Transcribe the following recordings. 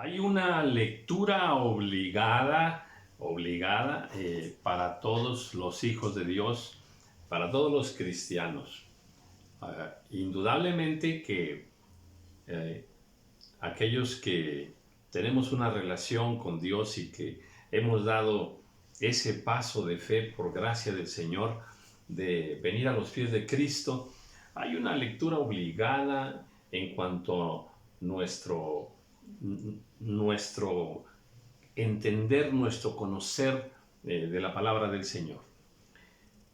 Hay una lectura obligada para todos los hijos de Dios, para todos los cristianos. Indudablemente que eh, aquellos que tenemos una relación con Dios y que hemos dado ese paso de fe por gracia del Señor, de venir a los pies de Cristo, hay una lectura obligada en cuanto a nuestro entender, nuestro conocer de la palabra del Señor.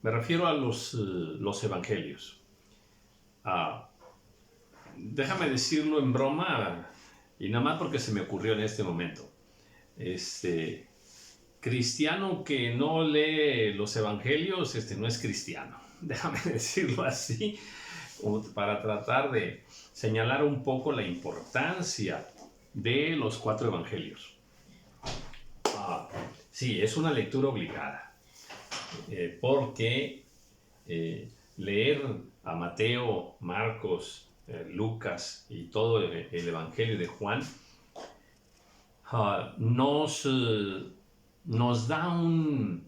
Me refiero a los evangelios. Déjame decirlo en broma y nada más porque se me ocurrió en este momento. Cristiano que no lee los evangelios no es cristiano. Déjame decirlo así, para tratar de señalar un poco la importancia de los 4 evangelios. Sí, es una lectura obligada, porque leer a Mateo, Marcos, Lucas y todo el evangelio de Juan nos da un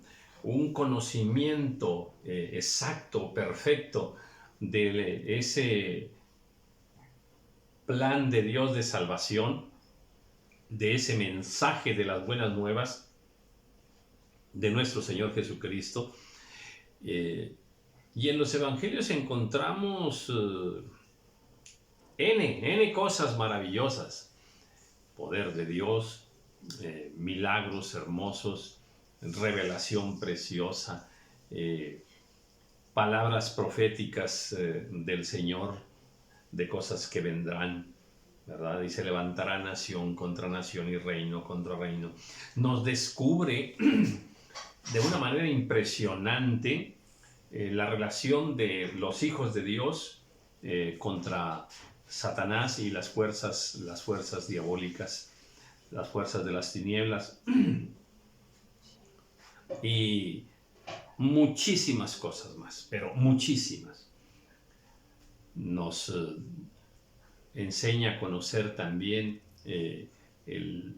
conocimiento exacto, perfecto de ese plan de Dios de salvación, de ese mensaje de las buenas nuevas de nuestro Señor Jesucristo. Y en los evangelios encontramos N cosas maravillosas. Poder de Dios, milagros hermosos, revelación preciosa, palabras proféticas del Señor de cosas que vendrán, ¿verdad? Y se levantará nación contra nación y reino contra reino. Nos descubre de una manera impresionante la relación de los hijos de Dios contra Satanás y las fuerzas diabólicas, las fuerzas de las tinieblas y muchísimas cosas más, pero muchísimas. Nos enseña a conocer también el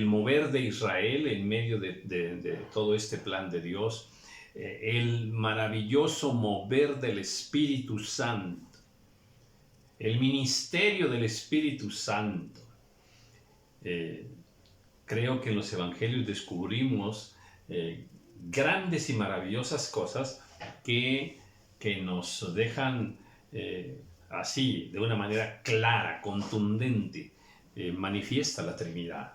mover de Israel en medio de todo este plan de Dios, el maravilloso mover del Espíritu Santo, el ministerio del Espíritu Santo. Creo que en los evangelios descubrimos grandes y maravillosas cosas que nos dejan así, de una manera clara, contundente, manifiesta la Trinidad,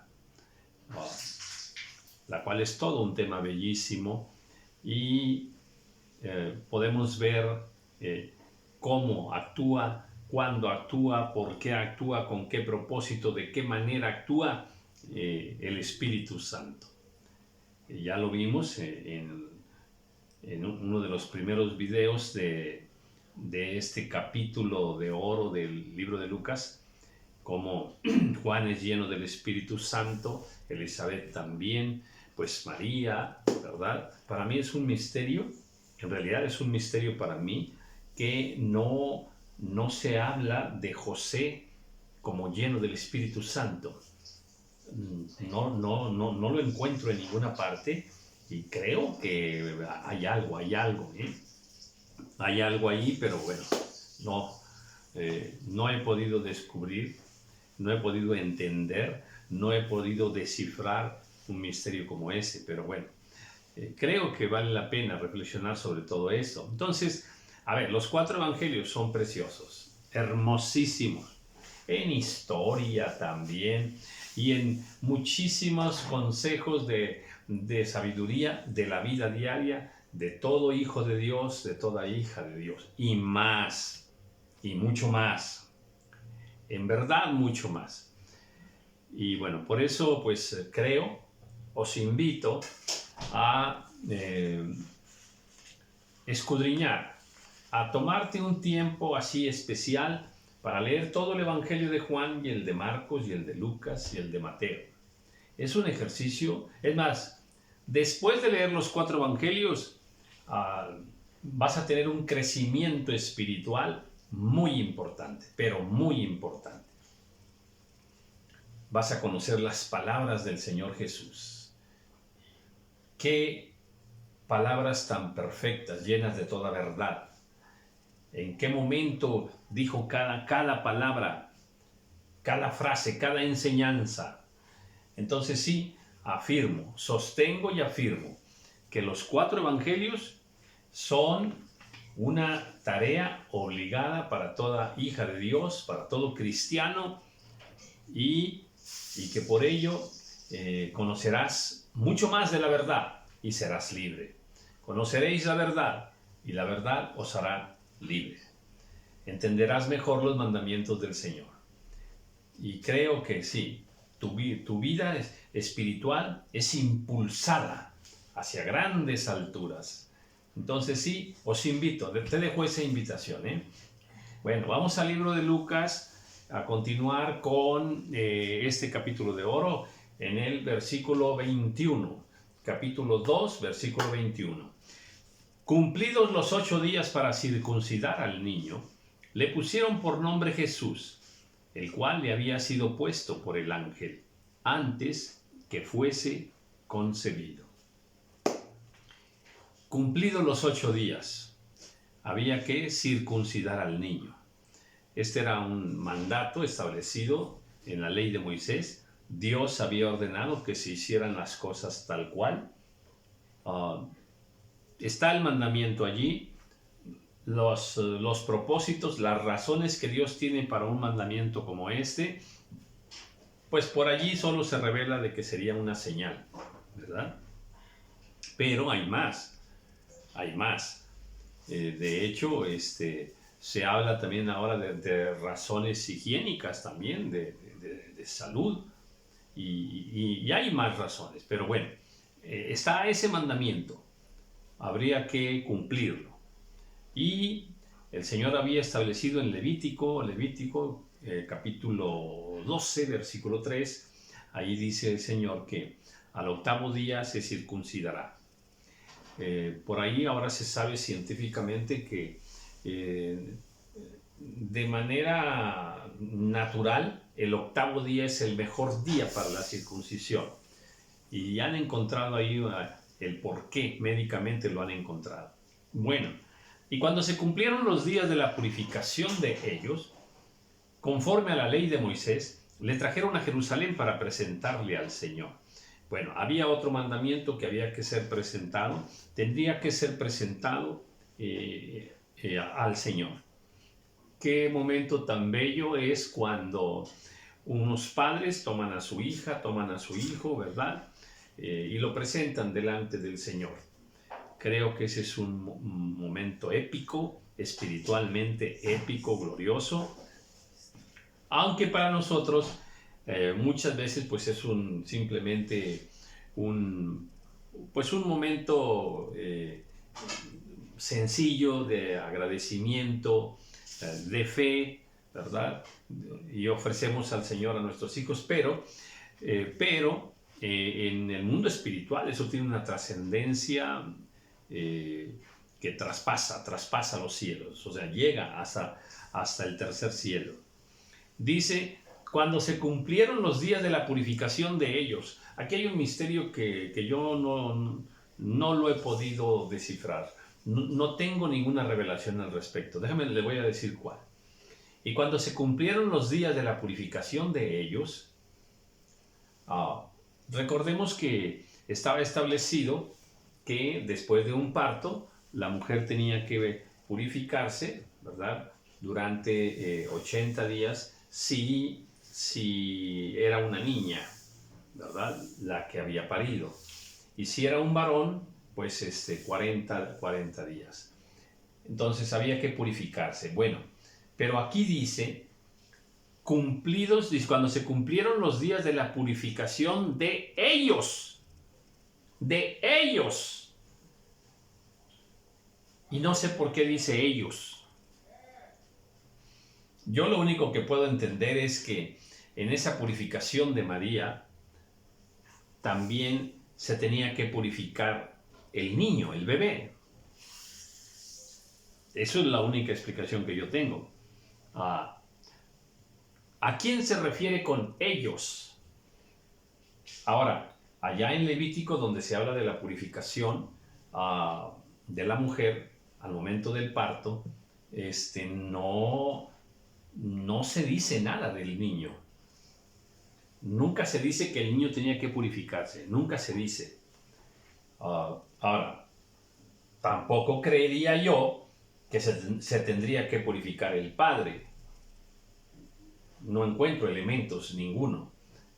la cual es todo un tema bellísimo, y podemos ver cómo actúa, cuándo actúa, por qué actúa, con qué propósito, de qué manera actúa el Espíritu Santo. Ya lo vimos en uno de los primeros videos de este capítulo de oro del libro de Lucas, como Juan es lleno del Espíritu Santo, Elizabeth también, pues María, ¿verdad? Para mí es un misterio, en realidad es un misterio para mí, que no se habla de José como lleno del Espíritu Santo. No lo encuentro en ninguna parte, y creo que hay algo, Hay algo ahí, pero bueno, no he podido descubrir, no he podido entender, no he podido descifrar un misterio como ese, pero bueno, creo que vale la pena reflexionar sobre todo esto. Entonces, a ver, los 4 evangelios son preciosos, hermosísimos, en historia también, y en muchísimos consejos de sabiduría de la vida diaria de todo hijo de Dios, de toda hija de Dios, y más, y mucho más, en verdad mucho más. Y bueno, por eso pues os invito a escudriñar, a tomarte un tiempo así especial para leer todo el Evangelio de Juan y el de Marcos y el de Lucas y el de Mateo. Es un ejercicio, es más, después de leer los 4 evangelios, vas a tener un crecimiento espiritual muy importante, pero muy importante. vas a conocer las palabras del Señor Jesús. Qué palabras tan perfectas, llenas de toda verdad. En qué momento dijo cada palabra, cada frase, cada enseñanza. Entonces sí, afirmo, sostengo y afirmo que los 4 evangelios son una tarea obligada para toda hija de Dios, para todo cristiano, y que por ello conocerás mucho más de la verdad y serás libre. Conoceréis la verdad y la verdad os hará libre. Entenderás mejor los mandamientos del Señor. Y creo que sí, tu vida espiritual es impulsada hacia grandes alturas. Entonces sí, os invito, te dejo esa invitación. Bueno, vamos al libro de Lucas a continuar con este capítulo de oro en el versículo 21. Capítulo 2, versículo 21. Cumplidos los 8 días para circuncidar al niño, le pusieron por nombre Jesús, el cual le había sido puesto por el ángel antes que fuese concebido. Cumplidos los 8 días, había que circuncidar al niño. Este era un mandato establecido en la ley de Moisés. Dios había ordenado que se hicieran las cosas tal cual. Está el mandamiento allí, los propósitos, las razones que Dios tiene para un mandamiento como este, pues por allí solo se revela de que sería una señal, ¿verdad? Pero hay más, hay más. De hecho, se habla también ahora de razones higiénicas también, de salud, y hay más razones, pero bueno, está ese mandamiento. Habría que cumplirlo. Y el Señor había establecido en Levítico capítulo 12, versículo 3, ahí dice el Señor que al 8º día se circuncidará. Por ahí ahora se sabe científicamente que de manera natural el 8º día es el mejor día para la circuncisión. Y han encontrado ahí el por qué, médicamente lo han encontrado. Bueno, y cuando se cumplieron los días de la purificación de ellos, conforme a la ley de Moisés, le trajeron a Jerusalén para presentarle al Señor. Bueno, había otro mandamiento que había que ser presentado, tendría que ser presentado al Señor. Qué momento tan bello es cuando unos padres toman a su hija, toman a su hijo, ¿verdad? Y lo presentan delante del Señor. Creo que ese es un momento épico, espiritualmente épico, glorioso, aunque para nosotros muchas veces pues es simplemente un momento sencillo de agradecimiento, de fe, ¿verdad? Y ofrecemos al Señor a nuestros hijos, pero en el mundo espiritual eso tiene una trascendencia que traspasa los cielos, o sea, llega hasta el tercer cielo. Dice, cuando se cumplieron los días de la purificación de ellos. Aquí hay un misterio que yo no lo he podido descifrar. No tengo ninguna revelación al respecto. Le voy a decir cuál. Y cuando se cumplieron los días de la purificación de ellos, recordemos que estaba establecido que después de un parto, la mujer tenía que purificarse, ¿verdad? Durante 80 días, si era una niña, ¿verdad? La que había parido. Y si era un varón, pues 40 días. Entonces había que purificarse. Bueno, pero aquí dice, cuando se cumplieron los días de la purificación de ellos. De ellos. Y no sé por qué dice ellos. Yo lo único que puedo entender es que en esa purificación de María también se tenía que purificar el niño, el bebé. Eso es la única explicación que yo tengo. ¿A quién se refiere con ellos? Ahora, allá en Levítico, donde se habla de la purificación de la mujer al momento del parto, no se dice nada del niño. Nunca se dice que el niño tenía que purificarse, nunca se dice. Ahora, tampoco creería yo que se tendría que purificar el padre. No encuentro elementos, ninguno,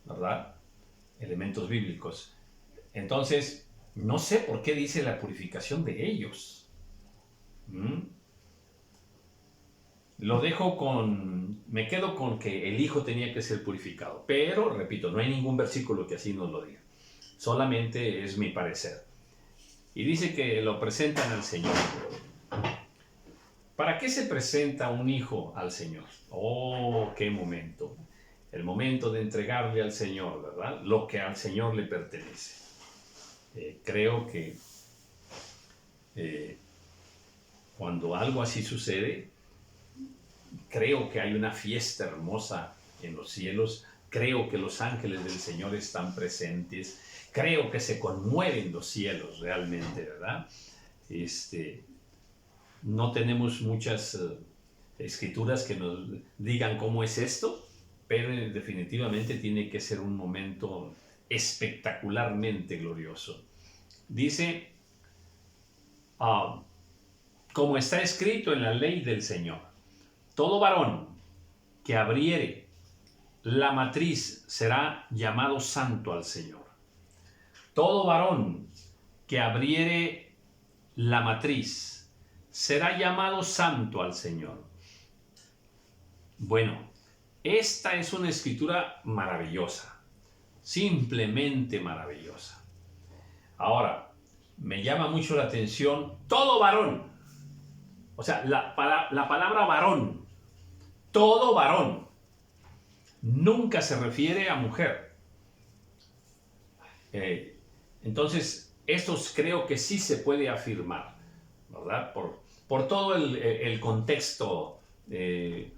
¿verdad? Elementos bíblicos. Entonces, no sé por qué dice la purificación de ellos. Me quedo con que el hijo tenía que ser purificado. Pero, repito, no hay ningún versículo que así nos lo diga. Solamente es mi parecer. Y dice que lo presentan al Señor. ¿Para qué se presenta un hijo al Señor? ¡Oh, qué momento! El momento de entregarle al Señor, ¿verdad? Lo que al Señor le pertenece. Creo que cuando algo así sucede, creo que hay una fiesta hermosa en los cielos. Creo que los ángeles del Señor están presentes. Creo que se conmueven los cielos realmente, ¿verdad? No tenemos muchas escrituras que nos digan cómo es esto, pero definitivamente tiene que ser un momento espectacularmente glorioso. Dice, como está escrito en la ley del Señor, todo varón que abriere la matriz será llamado santo al Señor. Todo varón que abriere la matriz será llamado santo al Señor. Bueno, esta es una escritura maravillosa, simplemente maravillosa. Ahora, me llama mucho la atención todo varón. O sea, la palabra varón, todo varón, nunca se refiere a mujer. Entonces, esto creo que sí se puede afirmar, ¿verdad? Por todo el contexto de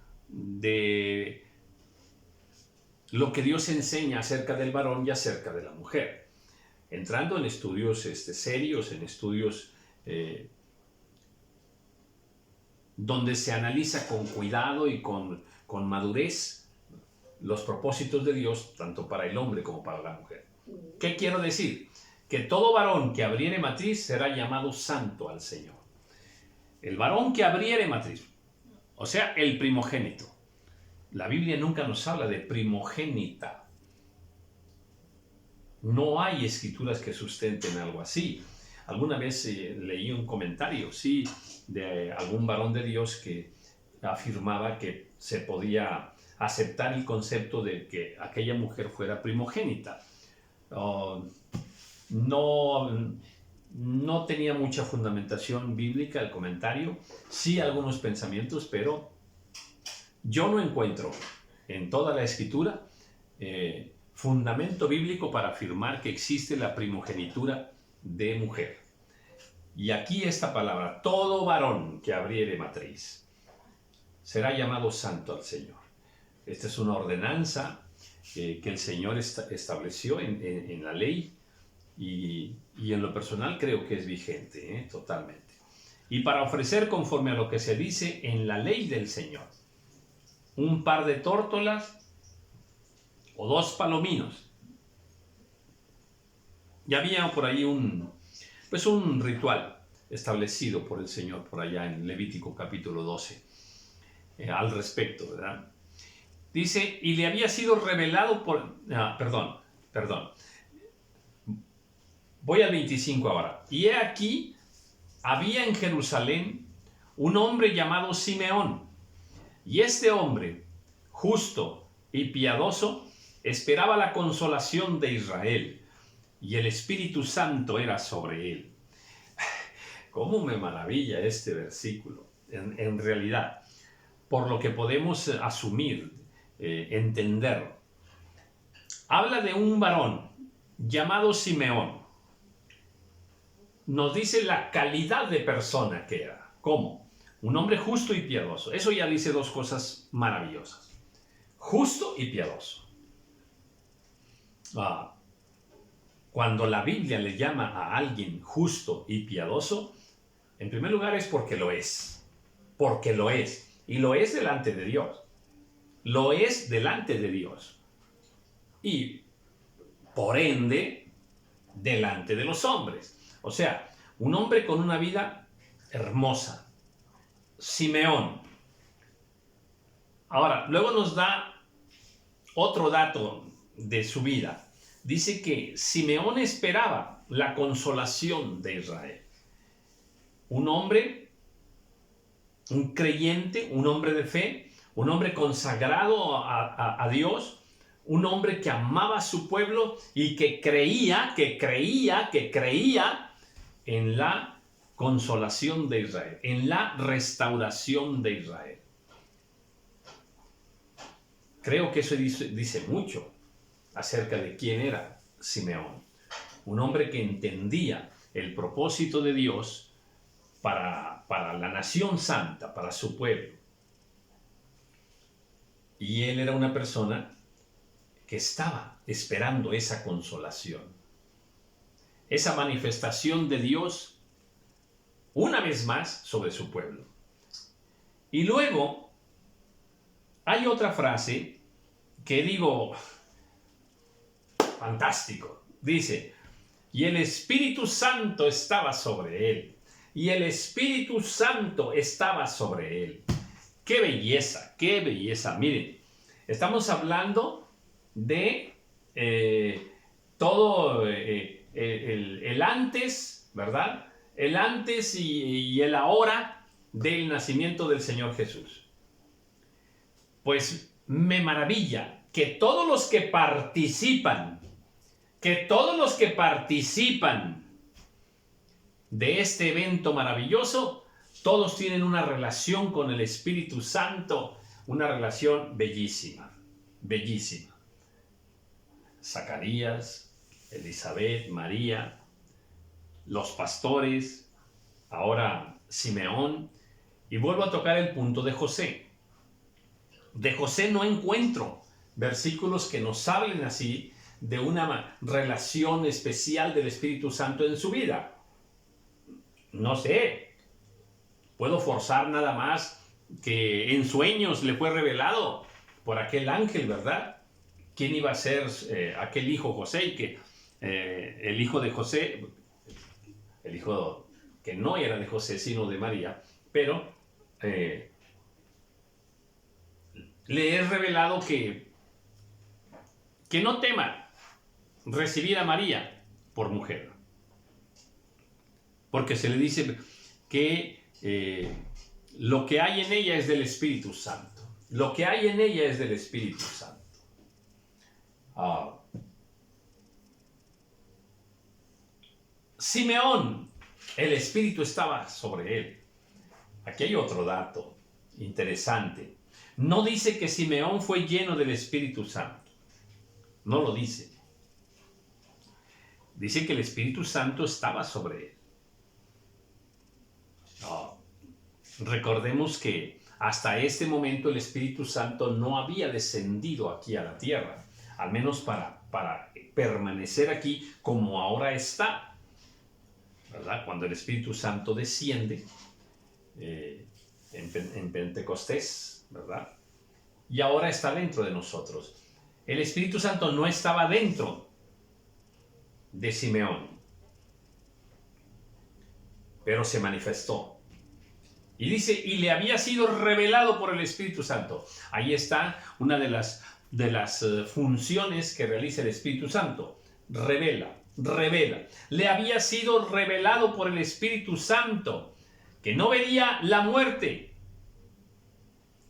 lo que Dios enseña acerca del varón y acerca de la mujer. Entrando en estudios serios, en estudios donde se analiza con cuidado y con madurez los propósitos de Dios, tanto para el hombre como para la mujer. ¿Qué quiero decir? Que todo varón que abriere matriz será llamado santo al Señor. El varón que abriere matriz, o sea, el primogénito. La Biblia nunca nos habla de primogénita. No hay escrituras que sustenten algo así. Alguna vez leí un comentario, sí, de algún varón de Dios que afirmaba que se podía aceptar el concepto de que aquella mujer fuera primogénita. No tenía mucha fundamentación bíblica el comentario, sí algunos pensamientos, pero yo no encuentro en toda la escritura fundamento bíblico para afirmar que existe la primogenitura de mujer. Y aquí esta palabra, todo varón que abriere matriz será llamado santo al Señor. Esta es una ordenanza que el Señor estableció en la ley y en lo personal creo que es vigente, totalmente. Y para ofrecer conforme a lo que se dice en la ley del Señor, un par de tórtolas o 2 palominos. Ya había por ahí un ritual establecido por el Señor por allá en Levítico capítulo 12 al respecto, ¿verdad? Dice, y le había sido revelado perdón. Voy al 25 ahora. Y he aquí, había en Jerusalén un hombre llamado Simeón. Y este hombre, justo y piadoso, esperaba la consolación de Israel. Y el Espíritu Santo era sobre él. ¿Cómo me maravilla este versículo? En realidad, por lo que podemos asumir, entender. Habla de un varón llamado Simeón. Nos dice la calidad de persona que era. ¿Cómo? Un hombre justo y piadoso. Eso ya dice 2 cosas maravillosas. Justo y piadoso. cuando la Biblia le llama a alguien justo y piadoso, en primer lugar es porque lo es. Porque lo es. Y lo es delante de Dios. Lo es delante de Dios. Y, por ende, delante de los hombres. O sea, un hombre con una vida hermosa. Simeón. Ahora, luego nos da otro dato de su vida. Dice que Simeón esperaba la consolación de Israel. Un hombre, un creyente, un hombre de fe, un hombre consagrado a Dios, un hombre que amaba a su pueblo y que creía en la consolación de Israel, en la restauración de Israel. Creo que eso dice mucho acerca de quién era Simeón. Un hombre que entendía el propósito de Dios para la nación santa, para su pueblo. Y él era una persona que estaba esperando esa consolación, esa manifestación de Dios una vez más sobre su pueblo. Y luego hay otra frase que digo, fantástico. Dice, y el Espíritu Santo estaba sobre él. Y el Espíritu Santo estaba sobre él. ¡Qué belleza! ¡Qué belleza! Miren, estamos hablando de todo el antes, ¿verdad? El antes y el ahora del nacimiento del Señor Jesús. Pues me maravilla que todos los que participan de este evento maravilloso, todos tienen una relación con el Espíritu Santo, una relación bellísima, bellísima. Zacarías, Elizabeth, María, los pastores, ahora Simeón, y vuelvo a tocar el punto de José. De José no encuentro versículos que nos hablen así de una relación especial del Espíritu Santo en su vida. No sé, puedo forzar nada más que en sueños le fue revelado por aquel ángel, ¿verdad? ¿Quién iba a ser aquel hijo José? Y que el hijo de José, el hijo que no era de José sino de María, pero le es revelado que no tema recibir a María por mujer. Porque se le dice que lo que hay en ella es del Espíritu Santo. Lo que hay en ella es del Espíritu Santo. Simeón, el Espíritu estaba sobre él. Aquí hay otro dato interesante. No dice que Simeón fue lleno del Espíritu Santo. No lo dice. Dice que el Espíritu Santo estaba sobre él. Recordemos que hasta este momento el Espíritu Santo no había descendido aquí a la tierra, al menos para permanecer aquí como ahora está, ¿verdad? Cuando el Espíritu Santo desciende en Pentecostés, ¿verdad? Y ahora está dentro de nosotros. El Espíritu Santo no estaba dentro de Simeón, pero se manifestó. Y dice, y le había sido revelado por el Espíritu Santo. Ahí está una de las funciones que realiza el Espíritu Santo. Revela. Le había sido revelado por el Espíritu Santo que no vería la muerte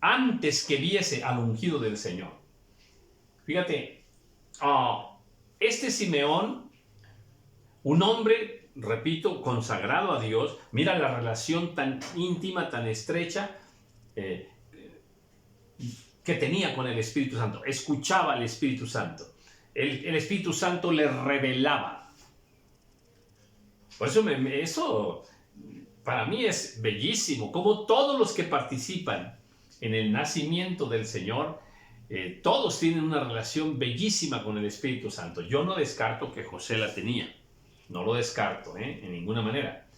antes que viese al ungido del Señor. Fíjate, este Simeón, un hombre, repito, consagrado a Dios, mira la relación tan íntima, tan estrecha que tenía con el Espíritu Santo. Escuchaba al Espíritu Santo. El Espíritu Santo le revelaba. Por eso, eso para mí es bellísimo, como todos los que participan en el nacimiento del Señor Todos tienen una relación bellísima con el Espíritu Santo. Yo no descarto que José la tenía. No lo descarto, en ninguna manera.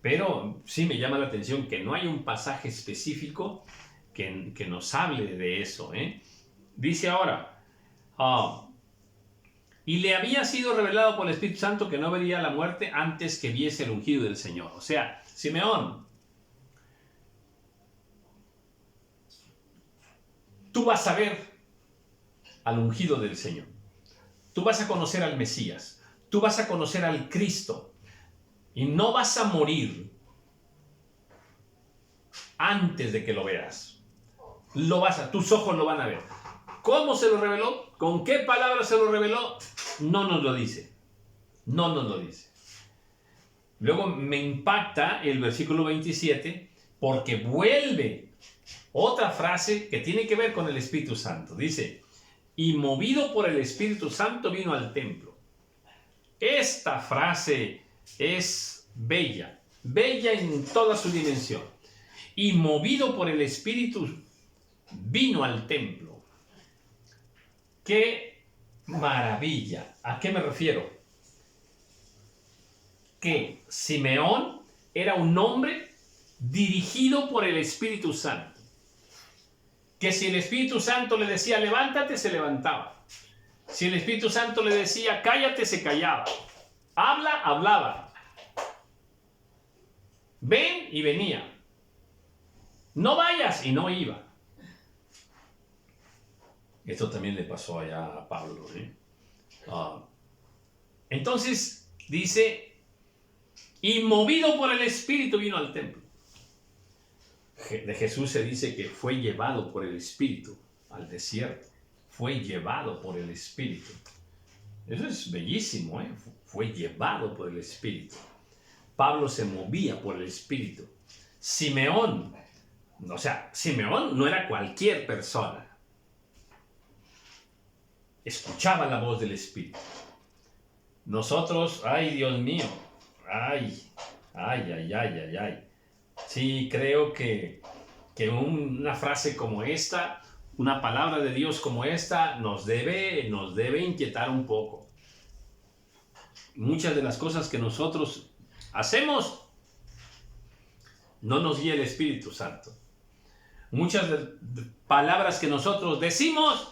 Pero sí me llama la atención que no hay un pasaje específico que nos hable de eso. Dice ahora, y le había sido revelado por el Espíritu Santo que no vería la muerte antes que viese el ungido del Señor. O sea, Simeón, tú vas a ver al ungido del Señor. Tú vas a conocer al Mesías. Tú vas a conocer al Cristo. Y no vas a morir antes de que lo veas. Tus ojos lo van a ver. ¿Cómo se lo reveló? ¿Con qué palabras se lo reveló? No nos lo dice. No nos lo dice. Luego me impacta el versículo 27 porque vuelve otra frase que tiene que ver con el Espíritu Santo. Dice, y movido por el Espíritu Santo vino al templo. Esta frase es bella, bella en toda su dimensión. Y movido por el Espíritu vino al templo. ¡Qué maravilla! ¿A qué me refiero? Que Simeón era un hombre dirigido por el Espíritu Santo. Que si el Espíritu Santo le decía levántate, se levantaba. Si el Espíritu Santo le decía cállate, se callaba. Habla, hablaba. Ven y venía. No vayas y no iba. Esto también le pasó allá a Pablo. Entonces dice, y movido por el Espíritu vino al templo. De Jesús se dice que fue llevado por el Espíritu al desierto. Fue llevado por el Espíritu. Eso es bellísimo, Fue llevado por el Espíritu. Pablo se movía por el Espíritu. Simeón no era cualquier persona. Escuchaba la voz del Espíritu. Nosotros, ay Dios mío, ay. Sí, creo que una frase como esta, una palabra de Dios como esta, nos debe inquietar un poco. Muchas de las cosas que nosotros hacemos, no nos guía el Espíritu Santo. Muchas palabras que nosotros decimos,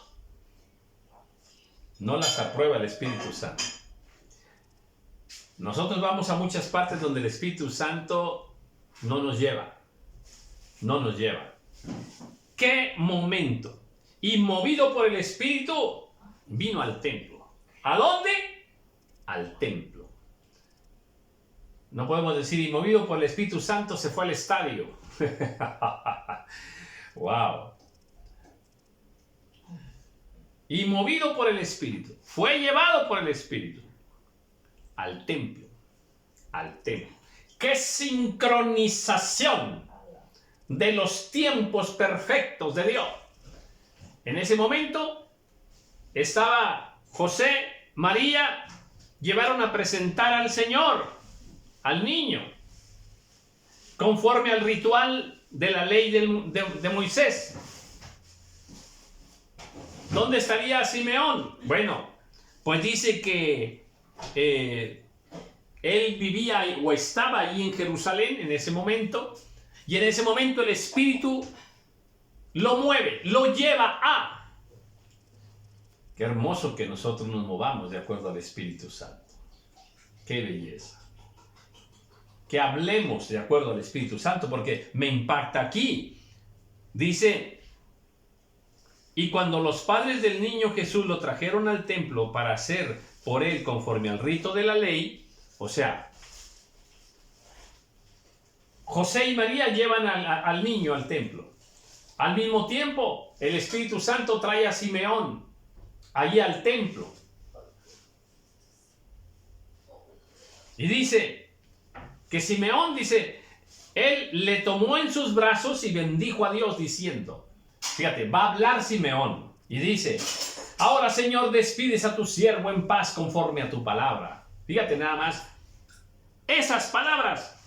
no las aprueba el Espíritu Santo. Nosotros vamos a muchas partes donde el Espíritu Santo no nos lleva. No nos lleva. ¿Qué momento? Y movido por el Espíritu, vino al templo. ¿A dónde? Al templo. No podemos decir, y movido por el Espíritu Santo se fue al estadio. ¡Wow! Y movido por el Espíritu, fue llevado por el Espíritu al templo. Al templo. ¡Qué sincronización de los tiempos perfectos de Dios! En ese momento estaba José, María, llevaron a presentar al Señor, al niño, conforme al ritual de la ley de Moisés. ¿Dónde estaría Simeón? Bueno, pues dice que él vivía o estaba allí en Jerusalén en ese momento, y en ese momento el Espíritu lo mueve, lo lleva a. Qué hermoso que nosotros nos movamos de acuerdo al Espíritu Santo. Qué belleza. Que hablemos de acuerdo al Espíritu Santo, porque me impacta aquí. Dice, y cuando los padres del niño Jesús lo trajeron al templo para hacer por él conforme al rito de la ley, o sea, José y María llevan al niño al templo. Al mismo tiempo, el Espíritu Santo trae a Simeón allí al templo. Y dice que Simeón, él le tomó en sus brazos y bendijo a Dios diciendo, fíjate, va a hablar Simeón y dice, ahora Señor despides a tu siervo en paz conforme a tu palabra. Fíjate nada más, esas palabras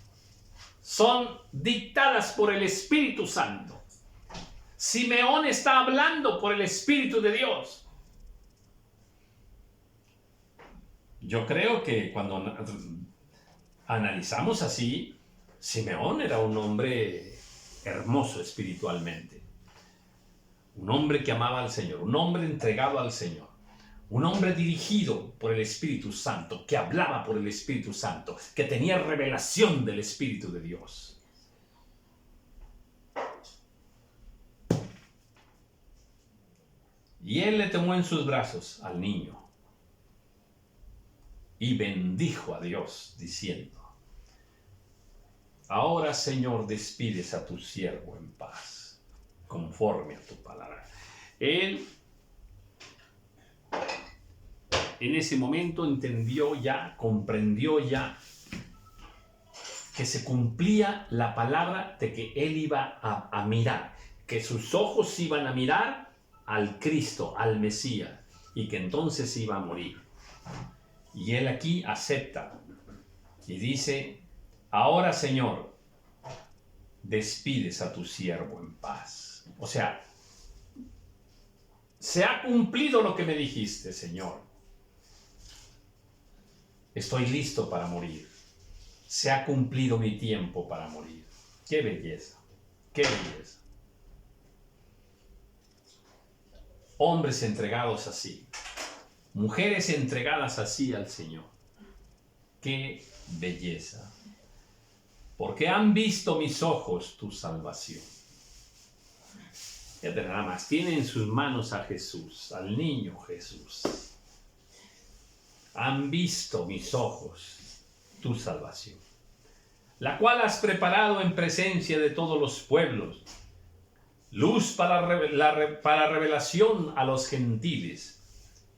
son dictadas por el Espíritu Santo. Simeón está hablando por el Espíritu de Dios. Yo creo que cuando analizamos así, Simeón era un hombre hermoso espiritualmente. Un hombre que amaba al Señor, un hombre entregado al Señor, un hombre dirigido por el Espíritu Santo, que hablaba por el Espíritu Santo, que tenía revelación del Espíritu de Dios. Y él le tomó en sus brazos al niño y bendijo a Dios, diciendo: ahora, Señor, despides a tu siervo en paz, conforme a tu palabra. Él en ese momento entendió ya, comprendió ya que se cumplía la palabra de que él iba a mirar, que sus ojos iban a mirar al Cristo, al Mesías, y que entonces iba a morir. Y él aquí acepta y dice: ahora, Señor, despides a tu siervo en paz. O sea, se ha cumplido lo que me dijiste, Señor. Estoy listo para morir. Se ha cumplido mi tiempo para morir. ¡Qué belleza! ¡Qué belleza! Hombres entregados así. Mujeres entregadas así al Señor. ¡Qué belleza! Porque han visto mis ojos tu salvación. Fíjate nada más, tiene en sus manos a Jesús, al niño Jesús. Han visto mis ojos tu salvación, la cual has preparado en presencia de todos los pueblos, luz para revelación a los gentiles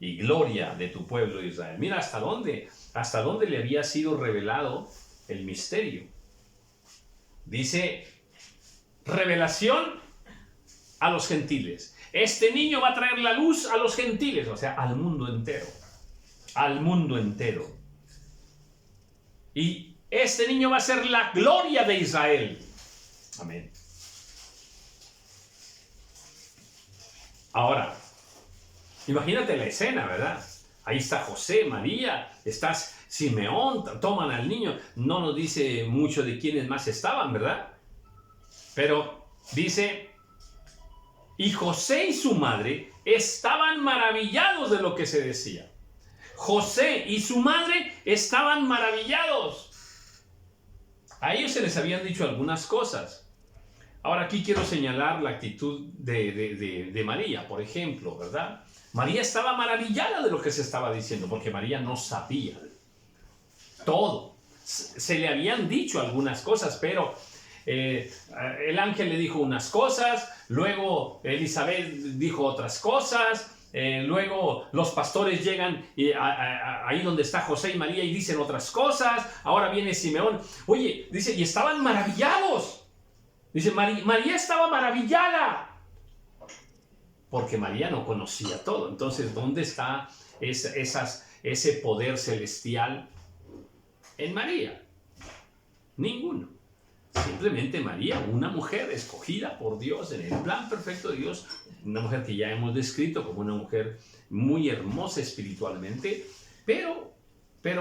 y gloria de tu pueblo Israel. Mira hasta dónde le había sido revelado el misterio. Dice, revelación a los gentiles. Este niño va a traer la luz a los gentiles, o sea, al mundo entero. Al mundo entero. Y este niño va a ser la gloria de Israel. Amén. Ahora, imagínate la escena, ¿verdad? Ahí está José, María, estás Simeón, toman al niño. No nos dice mucho de quiénes más estaban, ¿verdad? Pero dice, y José y su madre estaban maravillados de lo que se decía. José y su madre estaban maravillados. A ellos se les habían dicho algunas cosas. Ahora aquí quiero señalar la actitud de María, por ejemplo, ¿verdad? María estaba maravillada de lo que se estaba diciendo, porque María no sabía todo. Se le habían dicho algunas cosas, pero el ángel le dijo unas cosas, luego Elizabeth dijo otras cosas, luego los pastores llegan ahí donde está José y María y dicen otras cosas, ahora viene Simeón. Oye, dice, y estaban maravillados. Dice, María estaba maravillada, porque María no conocía todo. Entonces, ¿dónde está ese poder celestial en María? Ninguno. Simplemente María, una mujer escogida por Dios en el plan perfecto de Dios, una mujer que ya hemos descrito como una mujer muy hermosa espiritualmente, pero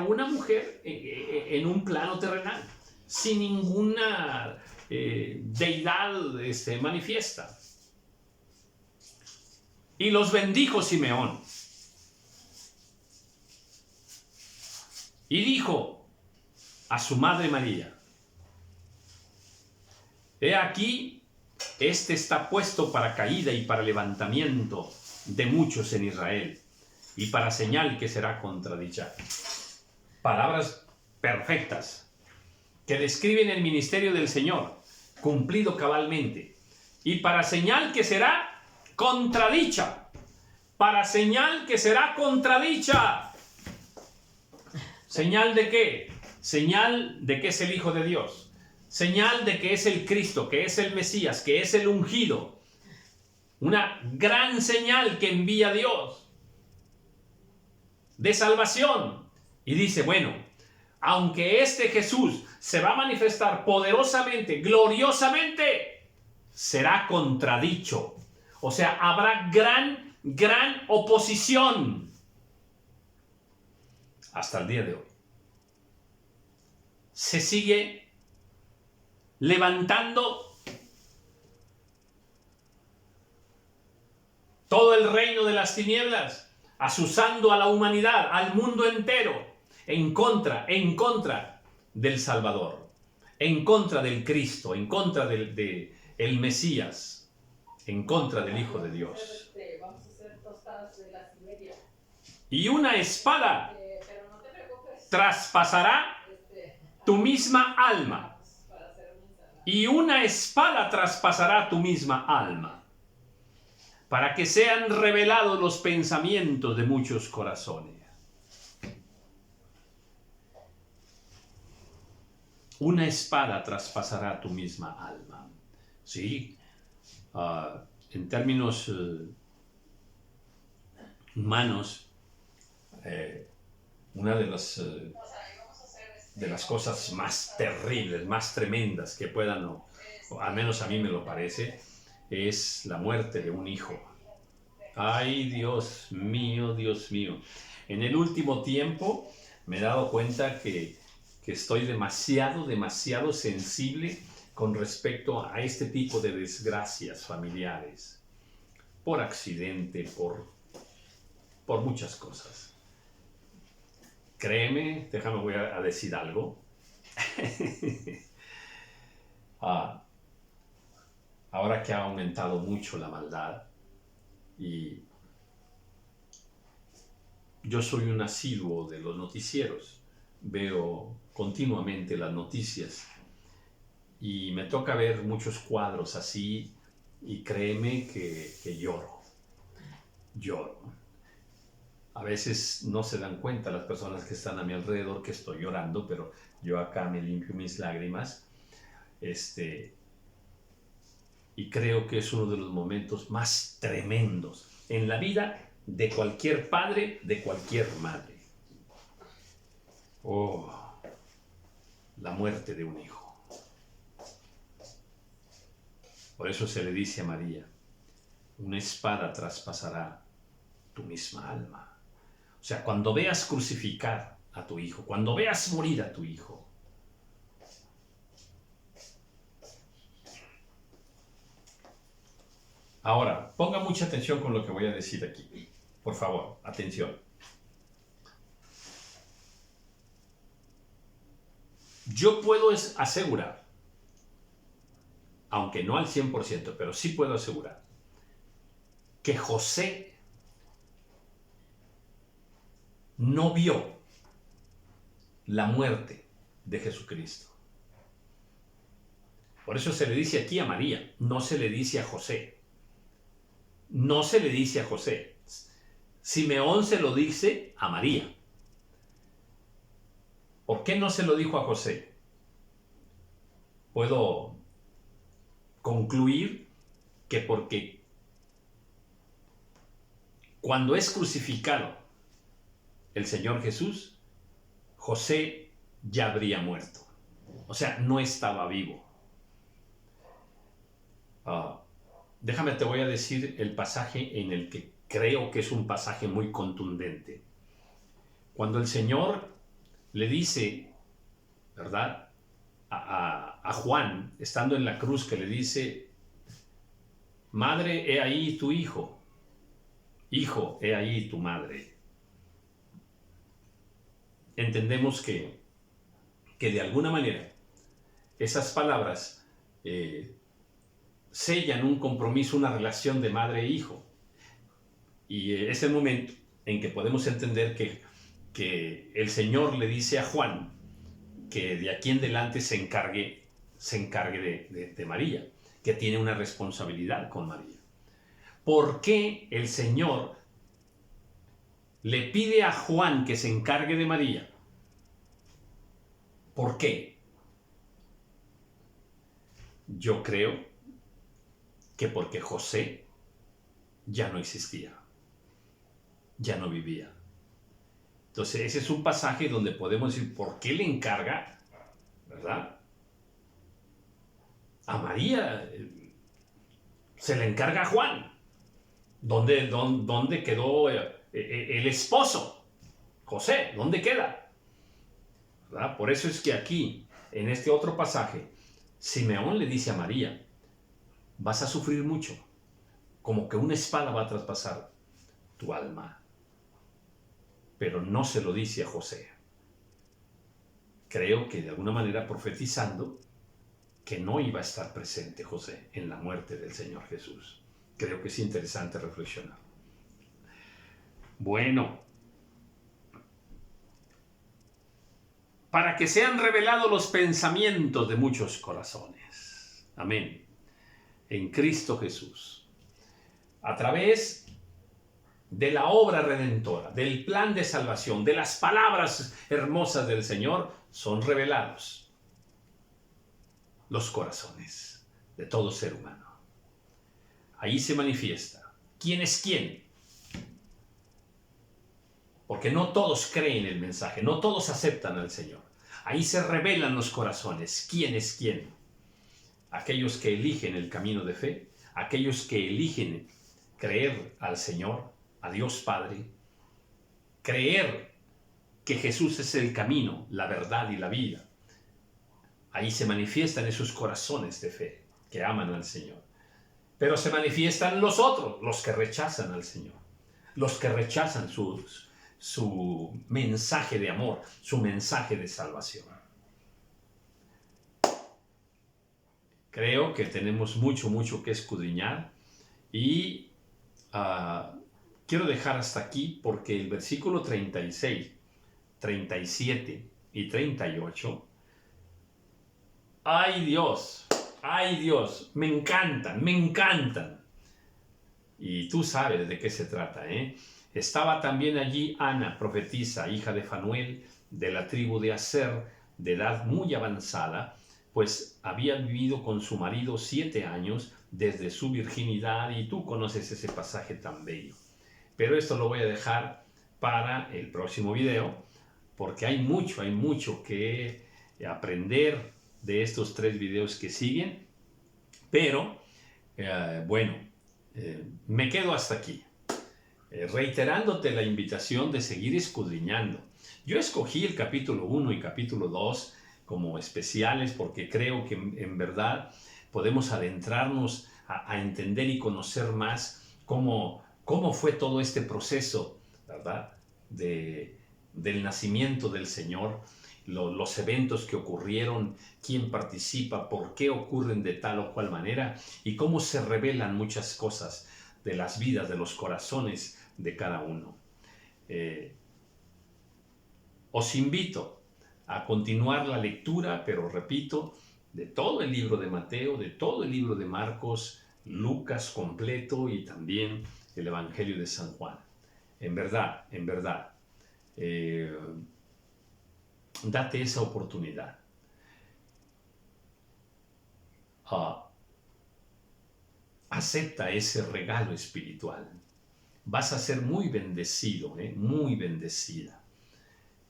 una mujer en un plano terrenal, sin ninguna deidad manifiesta. Y los bendijo Simeón. Y dijo a su madre María, he aquí, este está puesto para caída y para levantamiento de muchos en Israel, y para señal que será contradicha. Palabras perfectas que describen el ministerio del Señor, cumplido cabalmente, y para señal que será contradicha. Para señal que será contradicha. ¿Señal de qué? Señal de que es el Hijo de Dios. Señal de que es el Cristo, que es el Mesías, que es el ungido. Una gran señal que envía Dios de salvación. Y dice, bueno, aunque este Jesús se va a manifestar poderosamente, gloriosamente, será contradicho. O sea, habrá gran oposición hasta el día de hoy. Se sigue levantando todo el reino de las tinieblas, azuzando a la humanidad, al mundo entero, en contra del Salvador, en contra del Cristo, en contra del Mesías, en contra del Hijo de Dios. Y una espada traspasará tu misma alma. Y una espada traspasará tu misma alma, para que sean revelados los pensamientos de muchos corazones. Una espada traspasará tu misma alma. Sí, en términos humanos, una de las cosas más terribles, más tremendas que puedan, o al menos a mí me lo parece, es la muerte de un hijo. Ay, Dios mío, Dios mío. En el último tiempo me he dado cuenta que estoy demasiado sensible con respecto a este tipo de desgracias familiares. Por accidente, por muchas cosas. Créeme, voy a decir algo. Ahora que ha aumentado mucho la maldad, y yo soy un asiduo de los noticieros, veo continuamente las noticias y me toca ver muchos cuadros así, y créeme que lloro. A veces no se dan cuenta las personas que están a mi alrededor que estoy llorando, pero yo acá me limpio mis lágrimas. Y creo que es uno de los momentos más tremendos en la vida de cualquier padre, de cualquier madre. Oh, la muerte de un hijo. Por eso se le dice a María, una espada traspasará tu misma alma. O sea, cuando veas crucificar a tu hijo, cuando veas morir a tu hijo, ahora, ponga mucha atención con lo que voy a decir aquí. Por favor, atención. Yo puedo asegurar, aunque no al 100%, pero sí puedo asegurar, que José no vio la muerte de Jesucristo. Por eso se le dice aquí a María, no se le dice a José. No se le dice a José. Simeón se lo dice a María. ¿Por qué no se lo dijo a José? Puedo concluir que porque cuando es crucificado el Señor Jesús, José ya habría muerto. O sea, no estaba vivo. Déjame, te voy a decir el pasaje en el que creo que es un pasaje muy contundente. Cuando el Señor le dice, ¿verdad?, a Juan, estando en la cruz, que le dice, madre, he ahí tu hijo, hijo, he ahí tu madre. Entendemos que de alguna manera esas palabras sellan un compromiso, una relación de madre e hijo. Y es el momento en que podemos entender que el Señor le dice a Juan que de aquí en adelante se encargue de María, que tiene una responsabilidad con María. ¿Por qué el Señor le pide a Juan que se encargue de María? ¿Por qué? Yo creo que porque José ya no existía, ya no vivía. Entonces ese es un pasaje donde podemos decir, ¿por qué le encarga, verdad, a María se le encarga a Juan. ¿Dónde quedó el esposo? José, ¿dónde queda? ¿Verdad? Por eso es que aquí, en este otro pasaje, Simeón le dice a María, vas a sufrir mucho, como que una espada va a traspasar tu alma. Pero no se lo dice a José. Creo que de alguna manera profetizando que no iba a estar presente José en la muerte del Señor Jesús. Creo que es interesante reflexionar. Bueno, para que sean revelados los pensamientos de muchos corazones. Amén. En Cristo Jesús. A través de la obra redentora, del plan de salvación, de las palabras hermosas del Señor, son revelados los corazones de todo ser humano. Ahí se manifiesta quién es quién. Porque no todos creen el mensaje, no todos aceptan al Señor. Ahí se revelan los corazones, quién es quién. Aquellos que eligen el camino de fe, aquellos que eligen creer al Señor, a Dios Padre, creer que Jesús es el camino, la verdad y la vida. Ahí se manifiestan esos corazones de fe que aman al Señor. Pero se manifiestan los otros, los que rechazan al Señor, los que rechazan su mensaje de amor, su mensaje de salvación. Creo que tenemos mucho que escudriñar y quiero dejar hasta aquí porque el versículo 36, 37 y 38, ¡ay Dios! Me encantan. Y tú sabes de qué se trata, ¿eh? Estaba también allí Ana, profetisa, hija de Fanuel, de la tribu de Aser, de edad muy avanzada, pues había vivido con su marido 7 años desde su virginidad, y tú conoces ese pasaje tan bello. Pero esto lo voy a dejar para el próximo video, porque hay mucho que aprender de estos 3 videos que siguen. Pero, me quedo hasta aquí. Reiterándote la invitación de seguir escudriñando. Yo escogí el capítulo 1 y capítulo 2 como especiales porque creo que en verdad podemos adentrarnos a entender y conocer más cómo fue todo este proceso, ¿verdad? Del nacimiento del Señor, los eventos que ocurrieron, quién participa, por qué ocurren de tal o cual manera y cómo se revelan muchas cosas de las vidas, de los corazones de cada uno. Os invito a continuar la lectura, pero repito, de todo el libro de Mateo, de todo el libro de Marcos, Lucas completo y también el Evangelio de San Juan. En verdad, date esa oportunidad. Acepta ese regalo espiritual. Vas a ser muy bendecido, muy bendecida.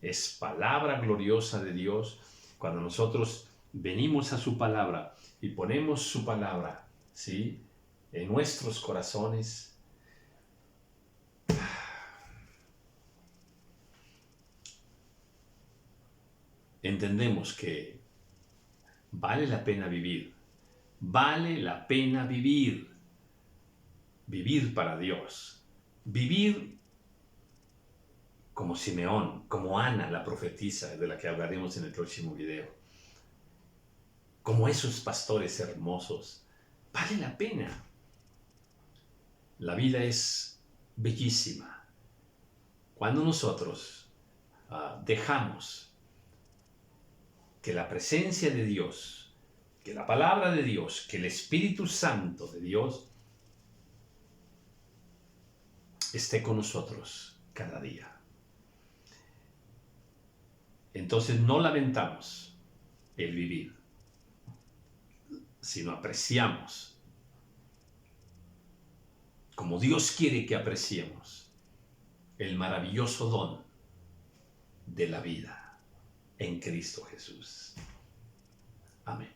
Es palabra gloriosa de Dios. Cuando nosotros venimos a su palabra y ponemos su palabra, ¿sí?, en nuestros corazones, entendemos que vale la pena vivir. Vale la pena vivir. Vivir para Dios. Vivir como Simeón, como Ana, la profetisa, de la que hablaremos en el próximo video. Como esos pastores hermosos. Vale la pena. La vida es bellísima. Cuando nosotros dejamos que la presencia de Dios, que la palabra de Dios, que el Espíritu Santo de Dios esté con nosotros cada día. Entonces no lamentamos el vivir, sino apreciamos, como Dios quiere que apreciemos, el maravilloso don de la vida en Cristo Jesús. Amén.